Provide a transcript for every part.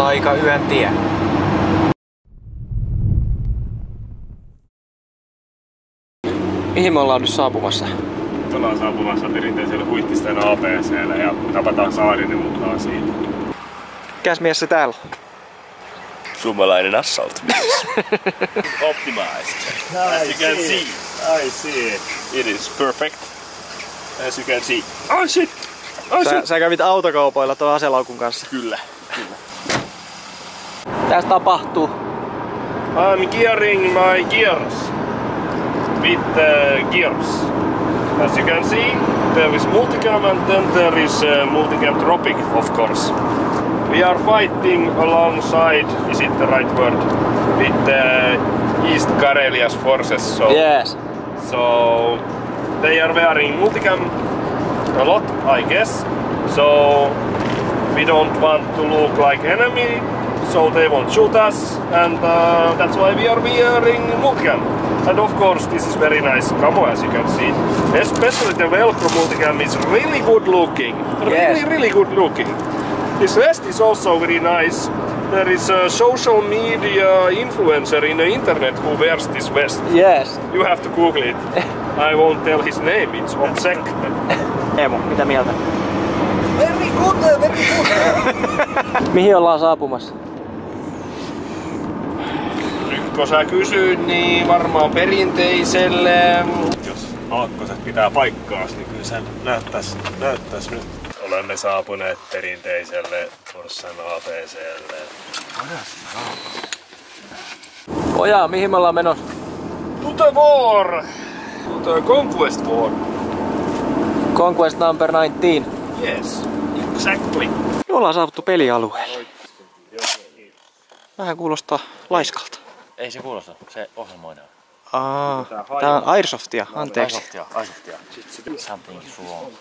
Taikayön tie. Mihin me ollaan nyt saapumassa? Nyt ollaan saapumassa perinteisellä Huittisten ABC:llä ja tapataan Saarinen mukaan siitä. Mikäs mies se täällä? Suomalainen assault mies. Optimized. As you can see. I see. It is perfect. As you can see. Oh shit! Oh shit! Sä kävit autokaupoilla tuon aselaukun kanssa. Kyllä. Tästä tapahtuu. I'm gearing my gears. With gears. As you can see, there is multicam and then there is multicam tropic, of course. We are fighting alongside, is it the right word, with East Karelia's forces. So, Yes. so they are wearing multicam a lot, I guess. So we don't want to look like enemy, so they won't shoot us, and that's why we are wearing multicam. And of course this is very nice camo, as you can see. Especially the Velcro multicam is really good looking. Yes. Really good looking. This vest is also very nice. There is a social media influencer in the internet who wears this vest. Yes. You have to Google it. I won't tell his name, it's Omsek. Eemu, mitä mieltä? Very good, very good. Mihin ollaan saapumassa? Nyt kun sä kysyt, niin varmaan perinteiselle... Jos aakkoset pitää paikkaas, niin kyllä se näyttäis nyt. Olemme saapuneet perinteiselle Forssan ABC:lle. Ojaa, mihin me ollaan menossa? To the war! To the conquest war. Conquest number 19. Yes, exactly. Me ollaan saavuttu pelialueelle. Vähän kuulostaa laiskalta. Ei se kuulosta, se ohjelmoidaan. Tää on Airsoftia, anteeksi. Aisoftia. Something is wrong.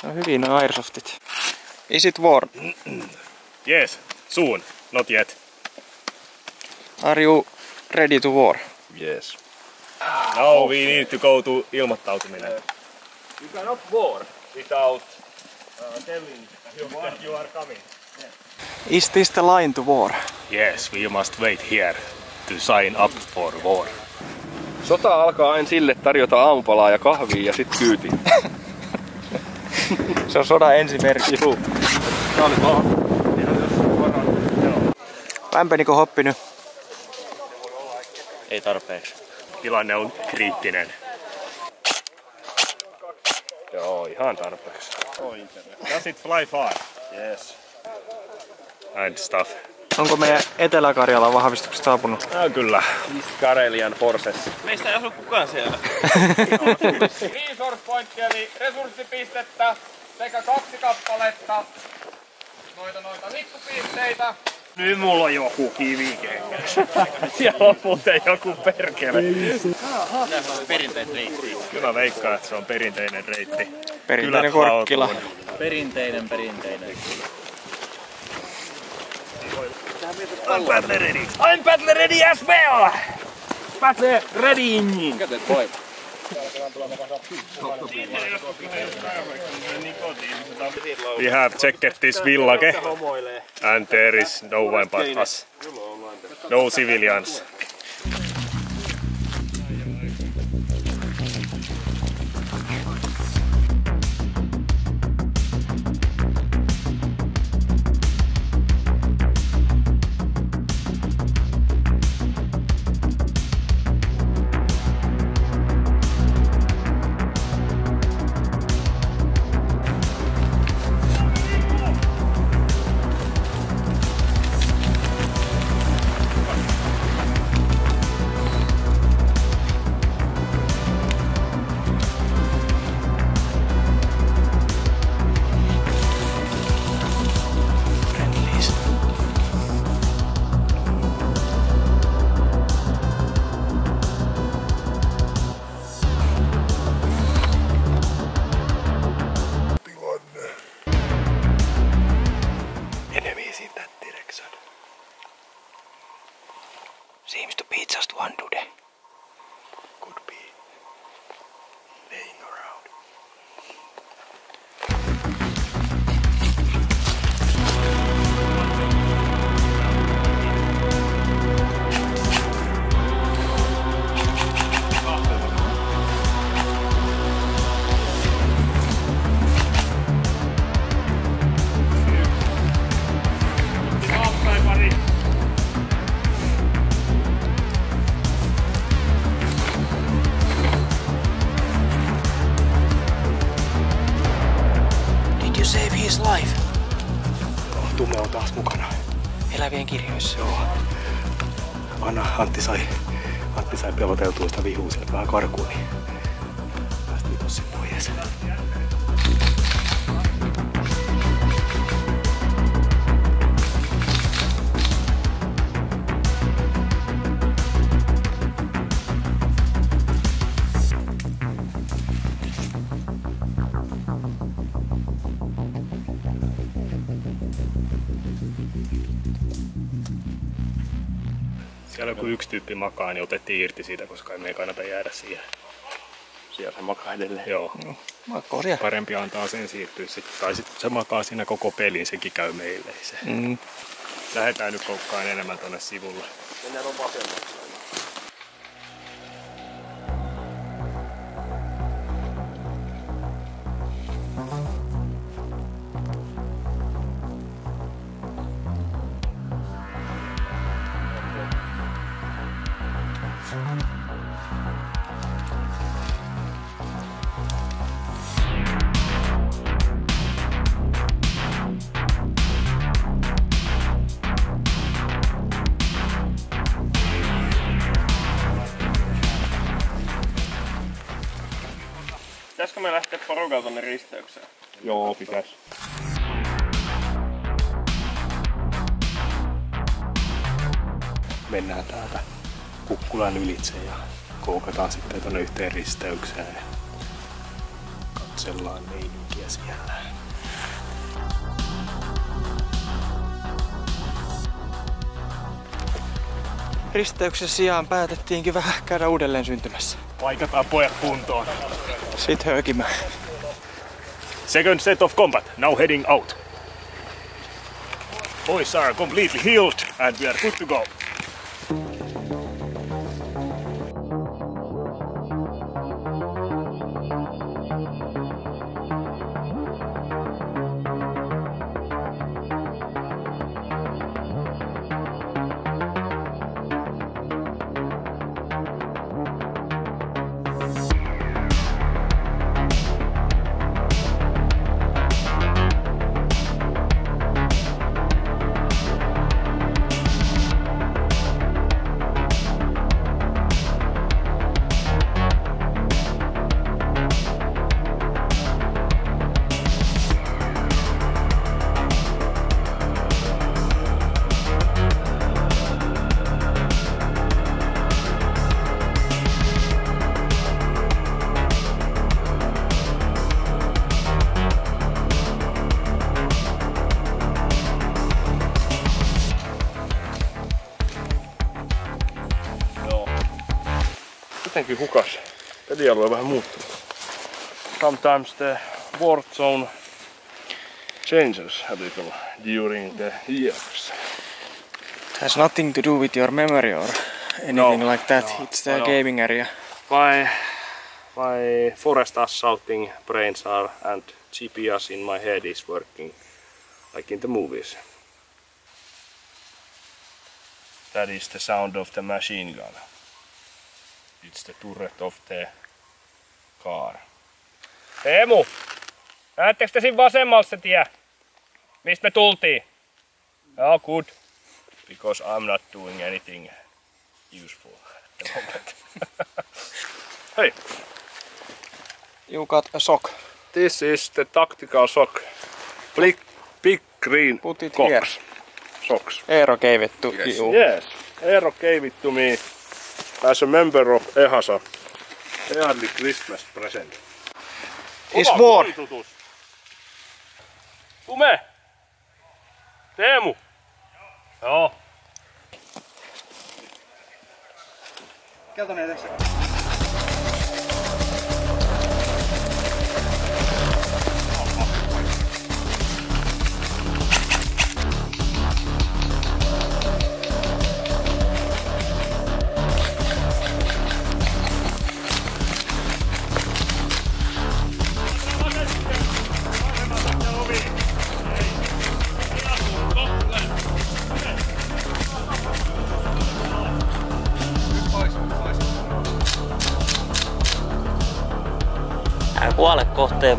No hyvin ne Airsoftit. Is it war? Yes, soon, not yet. Are you ready to war? Yes. Now we need to go to ilmoittautuminen. You cannot war without telling that you are coming. Is this the line to war? Yes, we must wait here to sign up for war. Sota alkaa aina sille tarjota aamupalaa ja kahvia ja sit kyyti. Se on sodan ensimerkki. Juu. Tää oli paha. Lämpenikö hoppi nyt? Ei tarpeeksi. Tilanne on kriittinen. Joo, ihan tarpeeksi. Does it fly far? Yes. And stuff. Onko meidän Etelä-Karjalan vahvistukset saapunut? Kyllä. East Karelian Forces. Meistä ei asu kukaan siellä. Resource pointti eli resurssipistettä sekä 2 kappaletta noita vittupisteitä. Nyt mulla on joku kivikengäs. Siellä on muuten joku perkele. Tässä on perinteinen reitti. Kyllä veikkaan, että se on perinteinen reitti. Perinteinen Korkkila. Perinteinen. I'm battle ready. I'm battle ready as well. Battle ready. Kätet voi. We have checked this village and there is no one but us. No civilians. save his life. Tumme on taas mukana. Elävien kirjoissa. Joo. Antti sai peloteltua sitä vihua sieltä vähän karkuun, niin päästiin tossin pois. Siellä kun yksi tyyppi makaa, niin otettiin irti siitä, koska ei meidän kannata jäädä siihen. Siellä se makaa edelleen. Joo. Makko siellä. Parempi antaa sen siirtyä sitten. Tai sitten se makaa siinä koko pelin, sekin käy meille. Lähdetään nyt koukkaan enemmän tonne sivulle. Mennään on vasemmaksi. Pitäisikö me lähteä porukalla tonne risteykseen? Joo, pitäis. Mennään täältä Kukkulan ylitse ja koukataan sitten tonne yhteen risteykseen. Katsellaan meininkiä siellä. Risteyksen sijaan päätettiinkin vähän käydä uudelleen syntymässä. Paikataan pojat kuntoon. Sitten höykimään. Second set of combat, now heading out. Boys are completely healed and we are good to go. Jotenkin hukas. Pelialue vähän muuttunut. Sometimes the war zone changes a little during the years. It has nothing to do with your memory or anything like that. It's the gaming area. My forest assaulting brains are and GPS in my head is working like in the movies. That is the sound of the machine gun. It's the turret of the car. Teemu! Näettekö te siinä vasemmalla se tie? Mistä me tultiin? Oh, good. Because I'm not doing anything useful at the moment. Hey! You got a sock. This is the tactical sock. Big green Put it box. here. Socks. Eero gave it to you. Yes. Eero gave it to me as a member of EHASA. Early Christmas present. It's war. Tume! Teemu! Joo. Keltainen edessä. Älä kuole kohteen.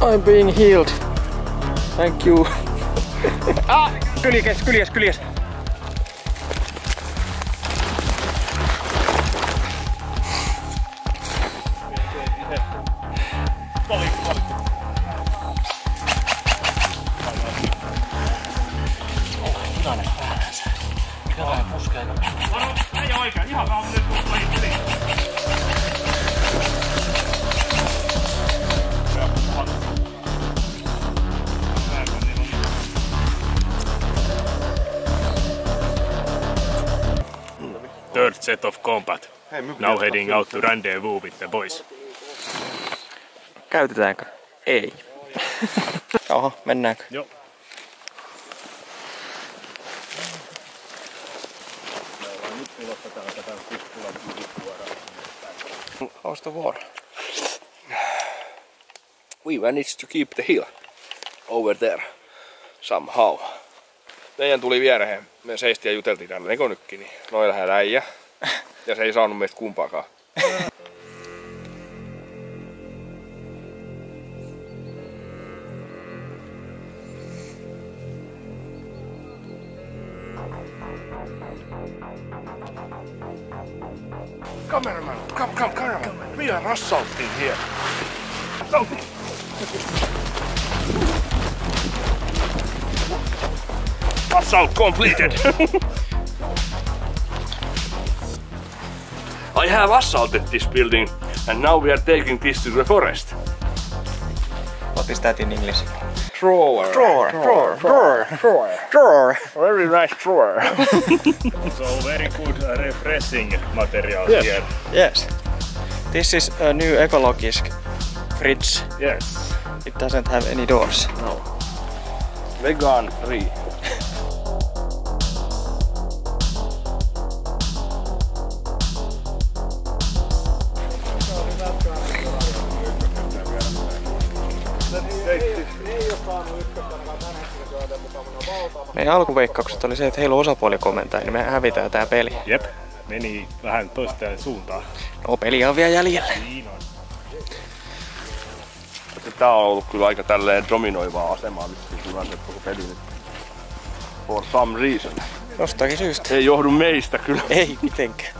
I'm being healed. Thank you. Kyljäs. Ei oikein, ihan vaan nyt kun lajit yli. Third set of combat. Now heading out to rendezvous with the boys. Käytetäänkö? Ei. Oho, mennäänkö? Joo. How's the war? We managed to keep the hill over there somehow. Meidän tuli viereen, me seistiin ja juteltiin täällä Nekonykki, niin noin lähellä äijä. Ja se ei saanut meistä kumpaakaan. Cameraman, come, cameraman. We are assaulting here. Assaulting. Assault completed. I have assaulted this building and now we are taking this to the forest. What is that in English? Drawer. Very nice drawer. So very good refreshing material here. Yes. This is a new ecologisk fridge. Yes. It doesn't have any doors. No. Vegan free. Meidän alkuveikkaukset oli se, että heillä on osapuoli komentaa, niin me hävitään tää peli. Jep. Meni vähän toiseen suuntaan. No, peli on vielä jäljellä. Niin on. Tää on ollut kyllä aika tälleen dominoivaa asemaa nyt koko peli nyt. For some reason. Jostakin syystä. Ei johdu meistä kyllä. Ei mitenkään.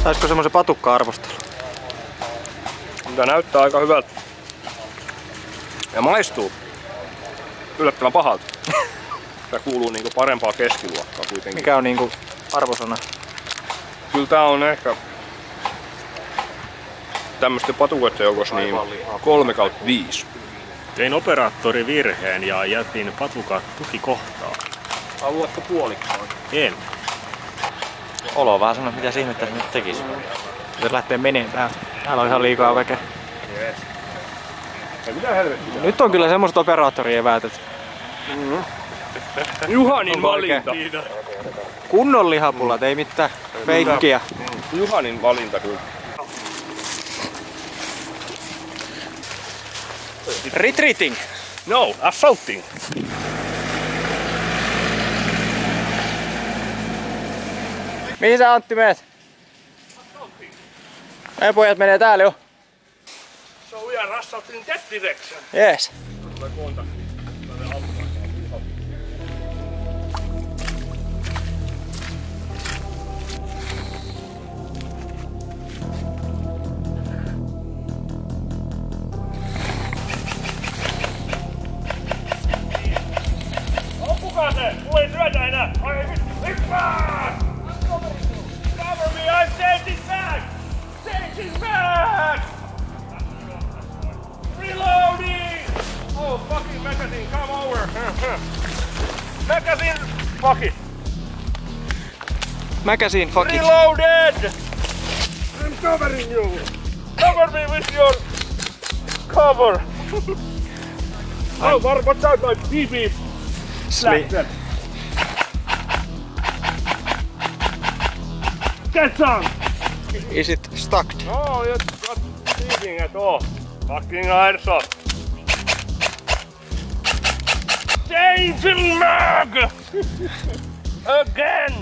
Saisiko semmoisen patukka-arvostelu? Tämä näyttää aika hyvältä. Ja maistuu yllättävän pahalta. Tämä kuuluu niinku parempaa keskiluokkaa kuitenkin. Mikä on niinku arvosana? Kyllä tää on ehkä tämmösten patukoiden joukossa niin 3/5. Tein operaattorivirheen ja jätin patukat tukikohtaan. Haluatko puolikkaan? En. Olo vaan sanoo, mitä ihmettä se nyt tekisi. Jos lähtee meneen täällä on ihan liikaa väkeä. Yes. Ja mitä helvettiä? Nyt on kyllä semmoset operaattorieväät, että Juhanin Onko oikein? valinta. kunnon lihapullat, ei mitään feikkiä. Juhanin valinta kyllä. Retreating! No, assaulting. Mihin sä Antti meet? Meidän pojat menee täällä jo. So we are assaulting that direction. Yes. Ampukaa se! Mulla ei syötä enää! Ai hyppää! Cover me! I'm changing back! Changing back! Reloading! Oh, fucking magazine, come over! Magazine, fuck it! Magazine, fuck it. Reloaded! I'm covering you! Cover me with your cover! Oh, watch out, my BB! Slacked. Get some! Is it stuck? No, you're not bleeding at all. Fucking airsoft. Changelmag! Again!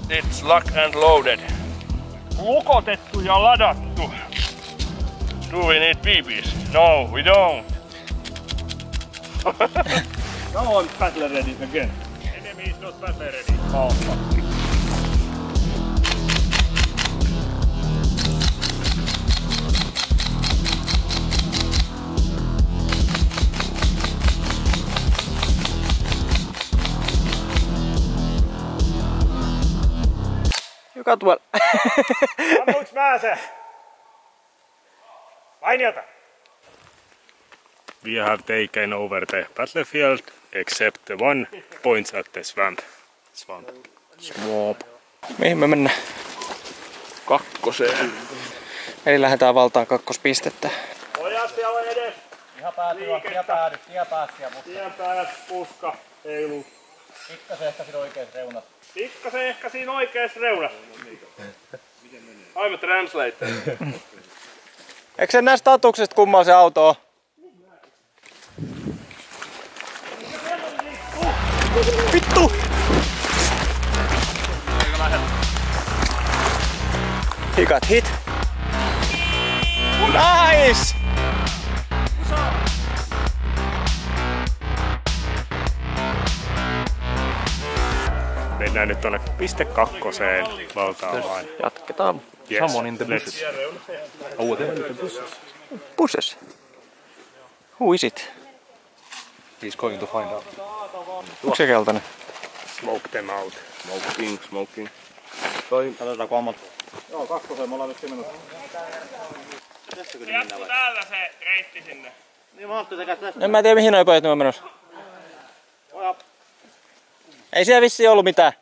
It's locked and loaded. Lukotettu ja ladattu. Do we need BBs? No, we don't. Now I'm battle ready again. Enemy is not battle ready. Oh, fuck. Joka tuolla. Ammuks mä se? Painiota! We have taken over the battlefield except the one points at the swamp. Swamp. Mihin me mennään? Kakkoseen. Eli lähdetään valtaa kakkospistettä. Pojat siellä edes! Ihan päätyä, tie päädy, tie päätsiä, mutta Tien pääs, puska, heilu. pikkasen ehkä siinä oikein reunat. Pikkasen ehkä siinä oikeassa reunassa. I'm a translator. Eikö se näe statuksesta kummalla se auto on? Vittu! He got hit. Nice! Mennään nyt tonne piste kakkoseen valtaamaan. Jatketaan. Yes. Someone in the bushes. Oh, there in the bushes. Bushes. Who is it? He's going to find out. Onko se keltainen? Smoke them out. Smoking. Katsotaanko ammat. Se jatkuu täällä se reitti sinne. En mä tiedä mihin noi pojat nyt on menossa. Ei siellä vissiin ollut mitään.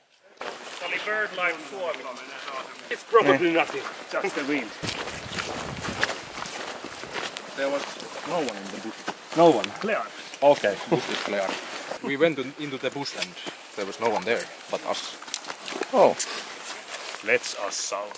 Se oli BirdLife Suomi. It's probably nothing, just the wind. There was no one in the bush. No one. Clear. Okay, bush is clear. We went into the bush and there was no one there but us. Oh. Let's us out.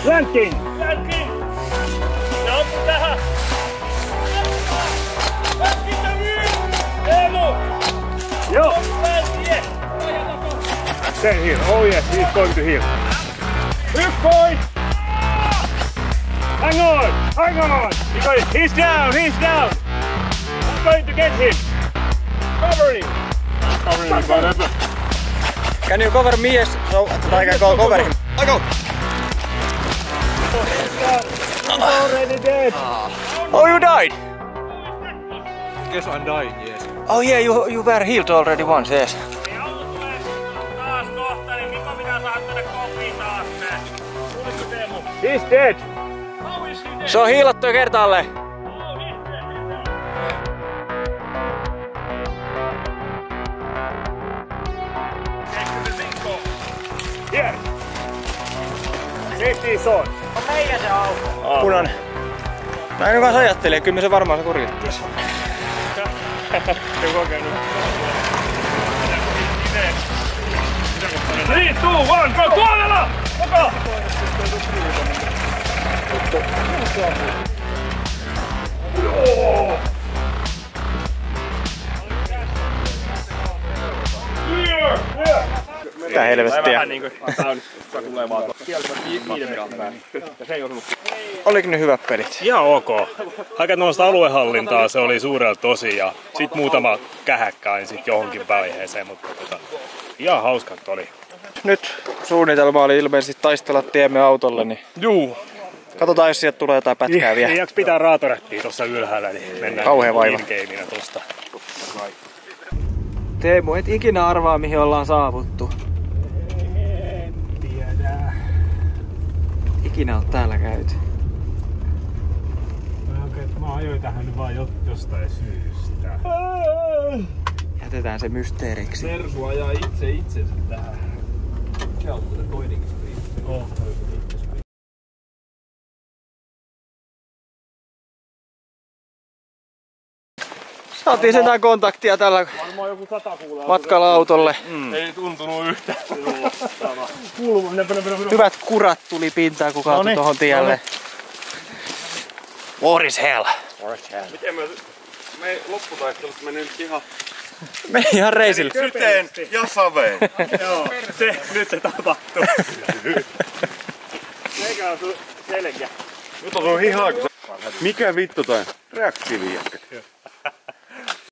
Flanking! Flanking! Ja ampu tähän! Flanking the wheel! Eemu! Joo! Flankie! Stay here. Oh yes, he's going to heal. 1 point! Hang on! Hang on! He's down! He's down! I'm going to get him! Cover him! Cover him, whatever. Can you cover me so that I can go cover him? I go! He's already dead! Oh, you died! Guess I'm dying, yes. Oh yeah, you were healed already once, yes. Taas kohta, niin Miko pitää saada tänne kopiin taas. Tuliko Teemu? He's dead! How is he dead? Se on hiilattu jo kertaalleen. Oh, he's dead, he's dead. Take the Miko. Here! Safety is on. On meidän se auto. Punainen. Näin kanssa ajattelee, kyllä me se varmaan se kurjattais. Se on kokenut. 3, 2, 1, go! Tuolella! Koko! Joo! Clear! Clear! Mitä helvettiä. Vähän niinku taunista tulee vaan sieltä 5 metrin päästä. Ja se ei osunut. Oliko ne hyvät pelit? Ihan ok. Aika tuollaista aluehallintaa se oli suurella tosi ja sit muutama kähäkkä aina sit johonkin vaiheeseen, mutta ihan hauskat oli. Nyt suunnitelma oli ilmeisesti taistella tiemme autolle, niin Juu. katsotaan jos sieltä tulee jotain pätkää vielä. Ei jaks pitää raatorättiä tossa ylhäällä, niin mennään Kauhea vaiva. in-gameinä tosta. Teemu, et ikinä arvaa mihin ollaan saavuttu. En tiedä. Ikinä on täällä käyty. Mä ajoin tähän nyt vaan jostain syystä. Ja Jätetään se mysteeriksi. Mersu ajaa itse itsensä tähän. Mikä on muuten toinenkin sprintti? Saatiin sentään kontaktia tällä Varmaan joku 100 kuulee. matkalla autolle. Ei tuntunut yhtään. Kuuluu. Hyvät kurat tuli pintaan, kun kaatui tohon tielle. War is hell. Miten me lopputaistelussa meni nyt ihan Meni ihan reisille. syteen ja saveen. Joo, nyt se tapahtuu. Meikä on sun selkä. Nyt on sun hihaa, kun mikä vittu toi reaktiivijätkä?